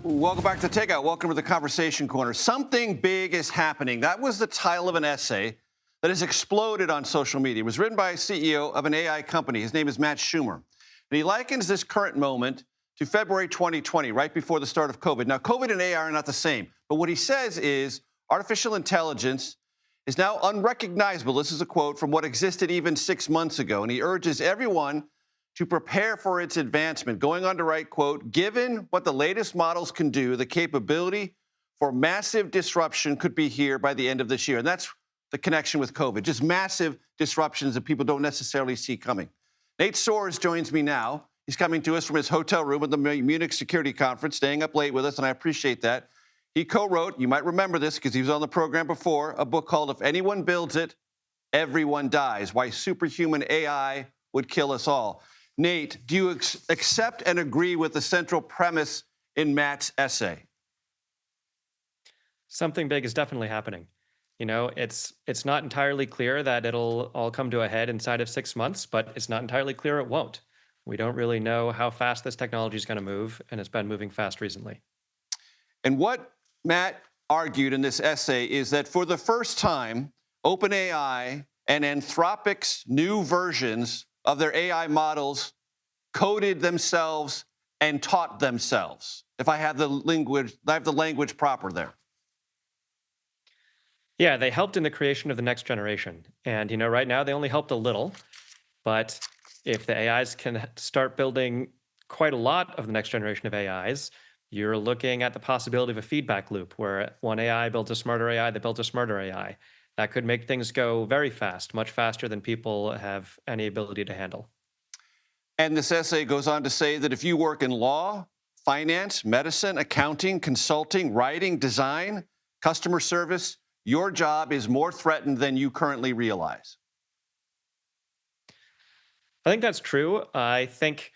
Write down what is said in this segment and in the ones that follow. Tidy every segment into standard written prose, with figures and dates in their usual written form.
Welcome back to Takeout. Welcome to the Conversation Corner. Something big is happening. That was the title of an essay that has exploded on social media. It was written by a CEO of an AI company. His name is Matt Schumer. And he likens this current moment to February 2020, right before the start of COVID. Now, COVID and AI are not the same. But what he says is artificial intelligence is now unrecognizable. This is a quote from what existed even 6 months ago. And he urges everyone to prepare for its advancement, going on to write, quote, given what the latest models can do, the capability for massive disruption could be here by the end of this year. And that's the connection with COVID, just massive disruptions that people don't necessarily see coming. Nate Soares joins me now. He's coming to us from his hotel room at the Munich Security Conference, staying up late with us, and I appreciate that. He co-wrote, you might remember this because he was on the program before, a book called If Anyone Builds It, Everyone Dies, Why Superhuman AI Would Kill Us All. Nate, do you accept and agree with the central premise in Matt's essay? Something big is definitely happening. You know, it's not entirely clear that it'll all come to a head inside of 6 months, but it's not entirely clear it won't. We don't really know how fast this technology is going to move, and it's been moving fast recently. And what Matt argued in this essay is that for the first time, OpenAI and Anthropic's new versions of their AI models coded themselves and taught themselves. If I have the language proper there. Yeah, they helped in the creation of the next generation. And, you know, right now they only helped a little. But if the AIs can start building quite a lot of the next generation of AIs, you're looking at the possibility of a feedback loop where one AI builds a smarter AI that builds a smarter AI. That could make things go very fast, much faster than people have any ability to handle. And this essay goes on to say that if you work in law, finance, medicine, accounting, consulting, writing, design, customer service, your job is more threatened than you currently realize. I think that's true. I think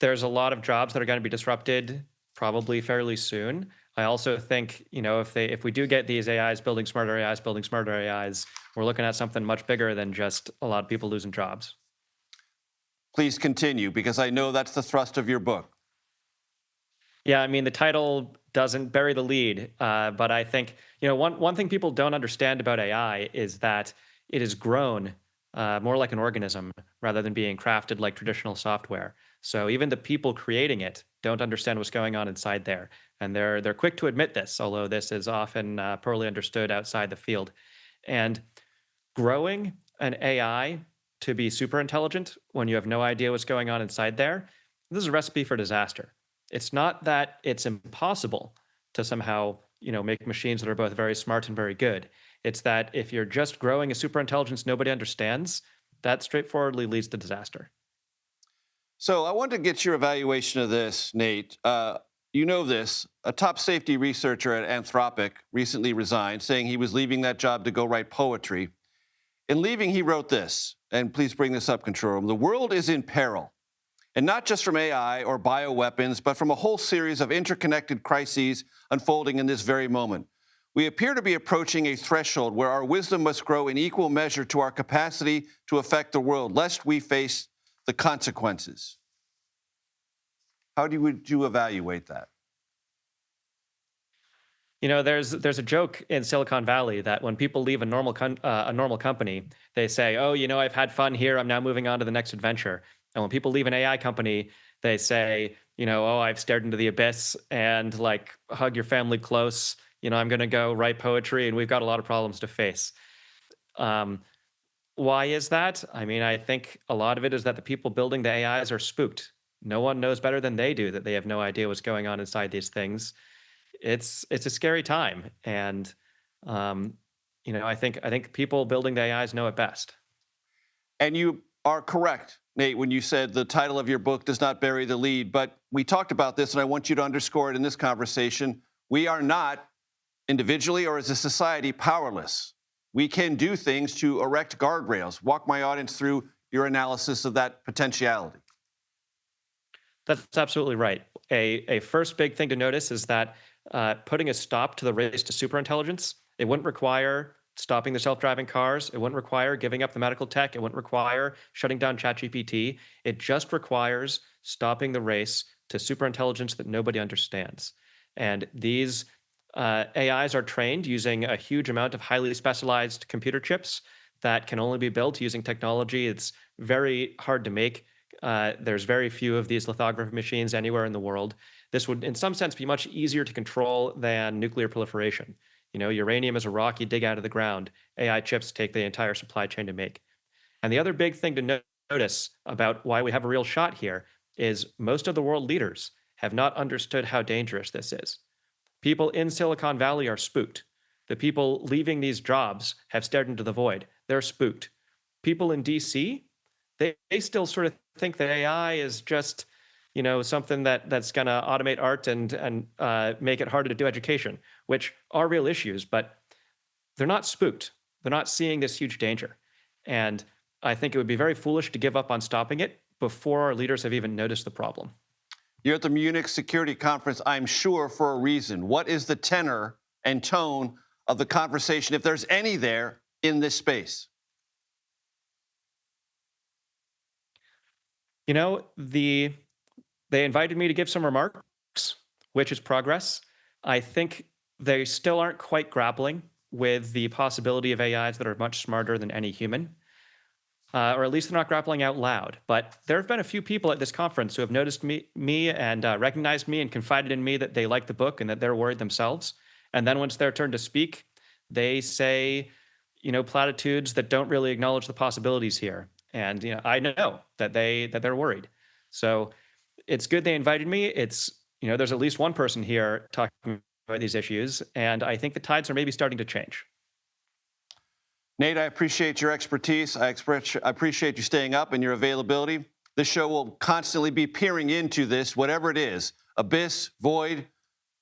there's a lot of jobs that are going to be disrupted probably fairly soon. I also think, you know, if we do get these AIs building smarter AIs, we're looking at something much bigger than just a lot of people losing jobs. Please continue, because I know that's the thrust of your book. Yeah, I mean, the title doesn't bury the lead, but I think, you know, one thing people don't understand about AI is that it has grown more like an organism rather than being crafted like traditional software. So even the people creating it don't understand what's going on inside there. And they're quick to admit this, although this is often poorly understood outside the field. And growing an AI to be super intelligent when you have no idea what's going on inside there, this is a recipe for disaster. It's not that it's impossible to somehow, you know, make machines that are both very smart and very good. It's that if you're just growing a super intelligence nobody understands, that straightforwardly leads to disaster. So I want to get your evaluation of this, Nate. You know this. A top safety researcher at Anthropic recently resigned, saying he was leaving that job to go write poetry. In leaving, he wrote this, and please bring this up, control room. The world is in peril, and not just from AI or bioweapons, but from a whole series of interconnected crises unfolding in this very moment. We appear to be approaching a threshold where our wisdom must grow in equal measure to our capacity to affect the world, lest we face the consequences. Would you evaluate that? You know, there's a joke in Silicon Valley that when people leave a normal company, they say, "Oh, you know, I've had fun here. I'm now moving on to the next adventure." And when people leave an AI company, they say, you know, "Oh, I've stared into the abyss and like hug your family close. You know, I'm going to go write poetry, and we've got a lot of problems to face." Why is that? I mean, I think a lot of it is that the people building the AIs are spooked. No one knows better than they do that they have no idea what's going on inside these things. It's a scary time, and you know, I think people building the AIs know it best. And you are correct, Nate, when you said the title of your book does not bury the lead. But we talked about this, and I want you to underscore it in this conversation. We are not, individually or as a society, powerless. We can do things to erect guardrails. Walk my audience through your analysis of that potentiality. That's absolutely right. A first big thing to notice is that putting a stop to the race to superintelligence, it wouldn't require stopping the self-driving cars. It wouldn't require giving up the medical tech. It wouldn't require shutting down ChatGPT. It just requires stopping the race to superintelligence that nobody understands. And these AIs are trained using a huge amount of highly specialized computer chips that can only be built using technology. It's very hard to make. There's very few of these lithography machines anywhere in the world. This would, in some sense, be much easier to control than nuclear proliferation. You know, uranium is a rock you dig out of the ground. AI chips take the entire supply chain to make. And the other big thing to notice about why we have a real shot here is most of the world leaders have not understood how dangerous this is. People in Silicon Valley are spooked. The people leaving these jobs have stared into the void. They're spooked. People in DC, they still sort of think that AI is just, you know, something that's going to automate art and make it harder to do education, which are real issues, but they're not spooked. They're not seeing this huge danger. And I think it would be very foolish to give up on stopping it before our leaders have even noticed the problem. You're at the Munich Security Conference, I'm sure, for a reason. What is the tenor and tone of the conversation, if there's any there, in this space? You know, they invited me to give some remarks, which is progress. I think they still aren't quite grappling with the possibility of AIs that are much smarter than any human. Or at least they're not grappling out loud. But there have been a few people at this conference who have noticed me and recognized me and confided in me that they like the book and that they're worried themselves. And then once their turn to speak, they say, you know, platitudes that don't really acknowledge the possibilities here. And you know, I know that they're worried. So it's good they invited me. It's, you know, there's at least one person here talking about these issues, and I think the tides are maybe starting to change. Nate, I appreciate your expertise. I appreciate you staying up and your availability. This show will constantly be peering into this, whatever it is, abyss, void,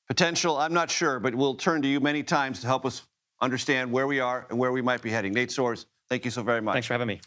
potential, I'm not sure, but we'll turn to you many times to help us understand where we are and where we might be heading. Nate Soares, thank you so very much. Thanks for having me.